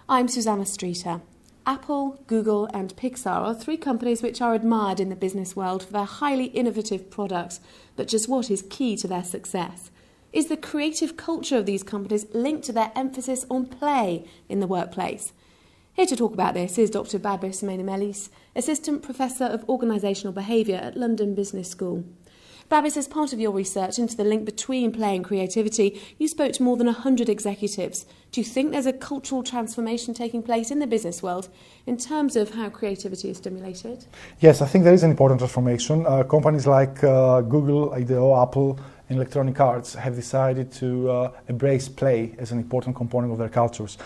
I'm Susannah Streeter. Apple, Google and Pixar are three companies which are admired in the business world for their highly innovative products, but just what is key to their success? Is the creative culture of these companies linked to their emphasis on play in the workplace? Here to talk about this is Dr. Babis Menemelis, Assistant Professor of Organisational Behaviour at London Business School. Babis, as part of your research into the link between play and creativity, you spoke to more than 100 executives. Do you think there's a cultural transformation taking place in the business world in terms of how creativity is stimulated? Yes, I think there is an important transformation. Companies like Google, IDEO, Apple, and Electronic Arts have decided to embrace play as an important component of their cultures.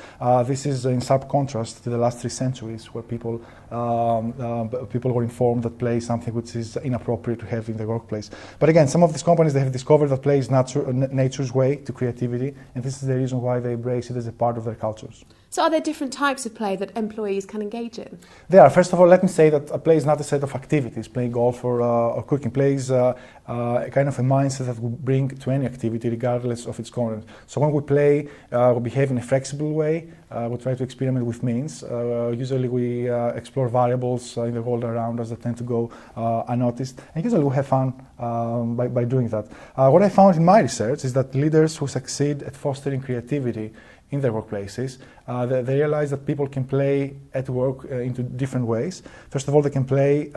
This is in sharp contrast to the last 3 centuries, where people were informed that play is something which is inappropriate to have in the workplace. But again, some of these companies, they have discovered that play is nature's way to creativity, and this is the reason why they embrace it as a part of their cultures. So are there different types of play that employees can engage in? There are. First of all, let me say that play is not a set of activities, playing golf or cooking. Play is a kind of a mindset that we bring to any activity regardless of its content. So when we play, we behave in a flexible way. We try to experiment with means. Usually we explore variables in the world around us that tend to go unnoticed. And usually we have fun by doing that. What I found in my research is that leaders who succeed at fostering creativity in their workplaces, they realize that people can play at work into different ways. First of all, they can play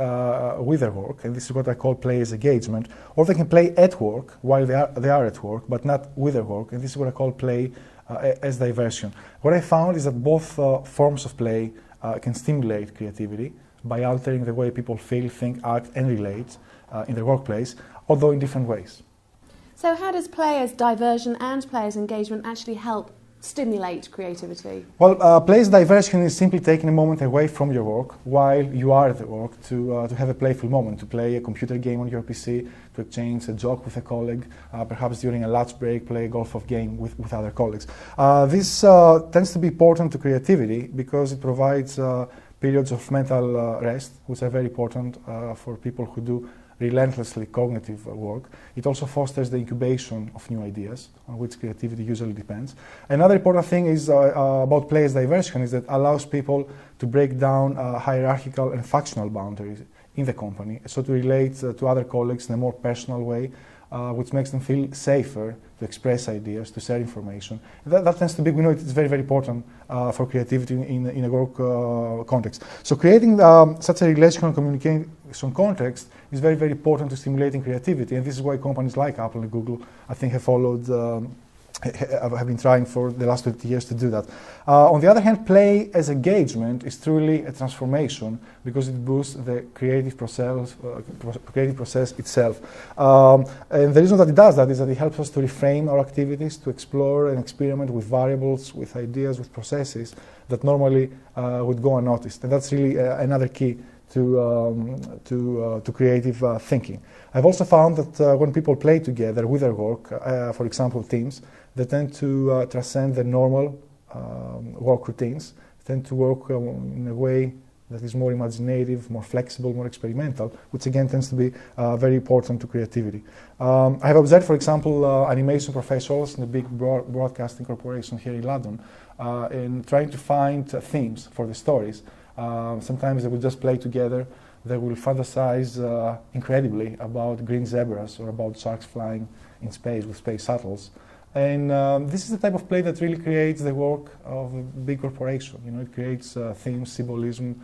with their work, and this is what I call play as engagement, or they can play at work while they are at work, but not with their work, and this is what I call play as diversion. What I found is that both forms of play can stimulate creativity by altering the way people feel, think, act, and relate in their workplace, although in different ways. So how does play as diversion and play as engagement actually help stimulate creativity? Well, play as diversion is simply taking a moment away from your work while you are at work to have a playful moment, to play a computer game on your PC, to exchange a joke with a colleague, perhaps during a lunch break, play a golf game with other colleagues. This tends to be important to creativity because it provides periods of mental rest, which are very important for people who do relentlessly cognitive work. It also fosters the incubation of new ideas, on which creativity usually depends. Another important thing is about play as diversion is that it allows people to break down hierarchical and functional boundaries in the company, so to relate to other colleagues in a more personal way, which makes them feel safer to express ideas, to share information. That tends to be, we know it's very, very important for creativity in a work context. So creating such a relational communication context is very, very important to stimulating creativity, and this is why companies like Apple and Google, I think, have followed, have been trying for the last 20 years to do that. On the other hand, play as engagement is truly a transformation because it boosts the creative process itself. And the reason that it does that is that it helps us to reframe our activities, to explore and experiment with variables, with ideas, with processes that normally would go unnoticed. And that's really another key to creative thinking. I've also found that when people play together with their work, for example, teams, they tend to transcend their normal work routines, tend to work in a way that is more imaginative, more flexible, more experimental, which again tends to be very important to creativity. I have observed, for example, animation professionals in a big broadcasting corporation here in London in trying to find themes for the stories. Sometimes they will just play together. They will fantasize incredibly about green zebras or about sharks flying in space with space shuttles. And this is the type of play that really creates the work of a big corporation. You know, it creates themes, symbolism,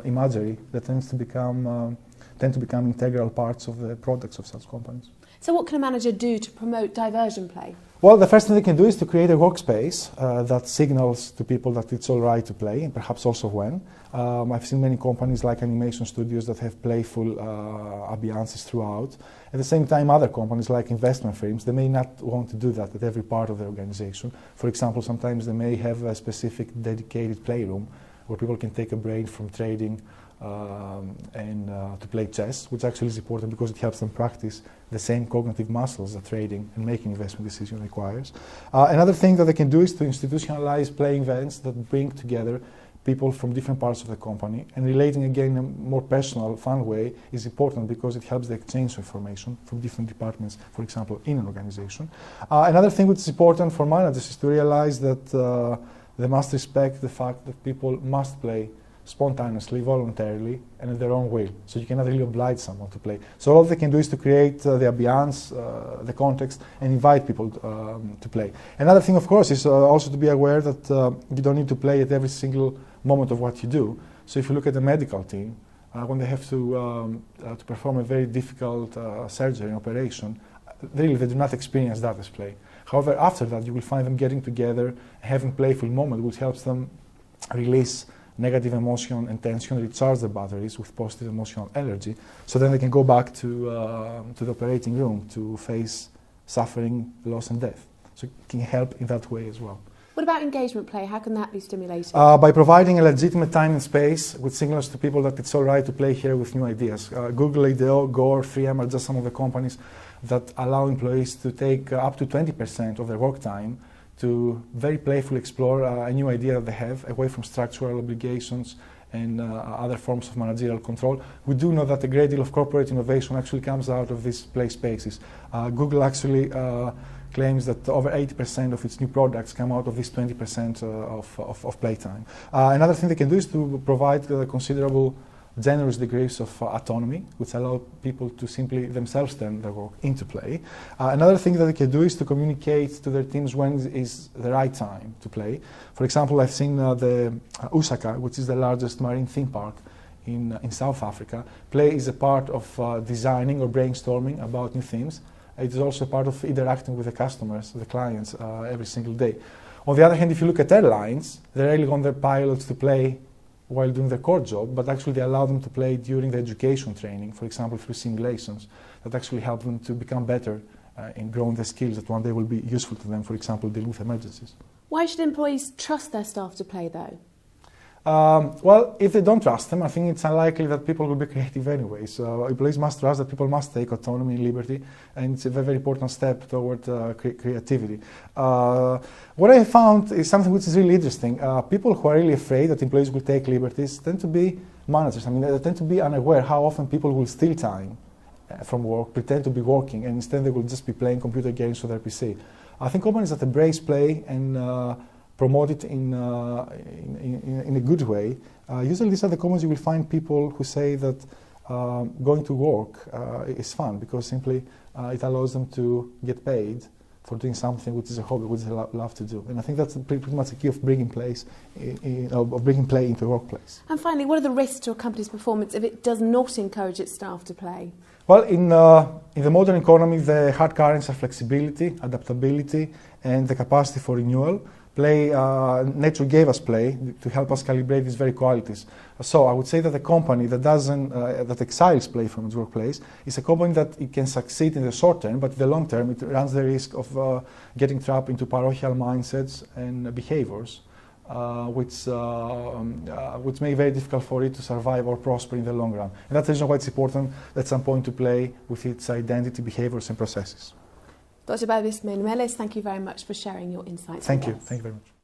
imagery that tend to become integral parts of the products of such companies. So what can a manager do to promote diversion play? Well, the first thing they can do is to create a workspace that signals to people that it's all right to play, and perhaps also when. I've seen many companies like animation studios that have playful ambiances throughout. At the same time, other companies like investment firms, they may not want to do that at every part of the organization. For example, sometimes they may have a specific dedicated playroom where people can take a break from trading and to play chess, which actually is important because it helps them practice the same cognitive muscles that trading and making investment decisions requires. Another thing that they can do is to institutionalize playing events that bring together people from different parts of the company, and relating again in a more personal, fun way is important because it helps the exchange of information from different departments, for example, in an organization. Another thing which is important for managers is to realize that they must respect the fact that people must play spontaneously, voluntarily, and at their own will. So you cannot really oblige someone to play. So all they can do is to create the ambiance, the context, and invite people to play. Another thing, of course, is also to be aware that you don't need to play at every single moment of what you do. So if you look at the medical team, when they have to perform a very difficult surgery, operation, really they do not experience that as play. However, after that, you will find them getting together, having playful moment, which helps them release negative emotion and tension, recharge the batteries with positive emotional energy, so then they can go back to the operating room to face suffering, loss and death. So it can help in that way as well. What about engagement play? How can that be stimulated? By providing a legitimate time and space which signals to people that it's all right to play here with new ideas. Google, IDEO, Gore, 3M are just some of the companies that allow employees to take up to 20% of their work time to very playfully explore a new idea that they have, away from structural obligations and other forms of managerial control. We do know that a great deal of corporate innovation actually comes out of these play spaces. Google actually claims that over 80% of its new products come out of this 20% of playtime. Another thing they can do is to provide considerable generous degrees of autonomy, which allow people to simply themselves turn their work into play. Another thing that they can do is to communicate to their teams when is the right time to play. For example, I've seen the Osaka, which is the largest marine theme park in South Africa. Play is a part of designing or brainstorming about new themes. It is also a part of interacting with the customers, the clients, every single day. On the other hand, if you look at airlines, they rarely want their pilots to play while doing their core job, but actually they allow them to play during the education training, for example, through simulations that actually help them to become better in growing the skills that one day will be useful to them, for example, dealing with emergencies. Why should employees trust their staff to play, though? Well, if they don't trust them, I think it's unlikely that people will be creative anyway. So employees must trust that people must take autonomy and liberty, and it's a very, very important step toward creativity. What I found is something which is really interesting. People who are really afraid that employees will take liberties tend to be managers. I mean, they tend to be unaware how often people will steal time from work, pretend to be working, and instead they will just be playing computer games on their PC. I think companies that embrace play and promote it in a good way. Usually these are the companies you will find people who say that going to work is fun because simply it allows them to get paid for doing something which is a hobby, which they love to do. And I think that's pretty much the key of bringing play into a workplace. And finally, what are the risks to a company's performance if it does not encourage its staff to play? Well, in the modern economy, the hard currents are flexibility, adaptability, and the capacity for renewal. Play, nature gave us play to help us calibrate these very qualities. So I would say that a company that that exiles play from its workplace is a company that it can succeed in the short term, but in the long term it runs the risk of getting trapped into parochial mindsets and behaviors, which make it very difficult for it to survive or prosper in the long run. And that's the reason why it's important at some point to play with its identity, behaviors and processes. Dr. Babis Menuelis, thank you very much for sharing your insights with us. Thank you very much.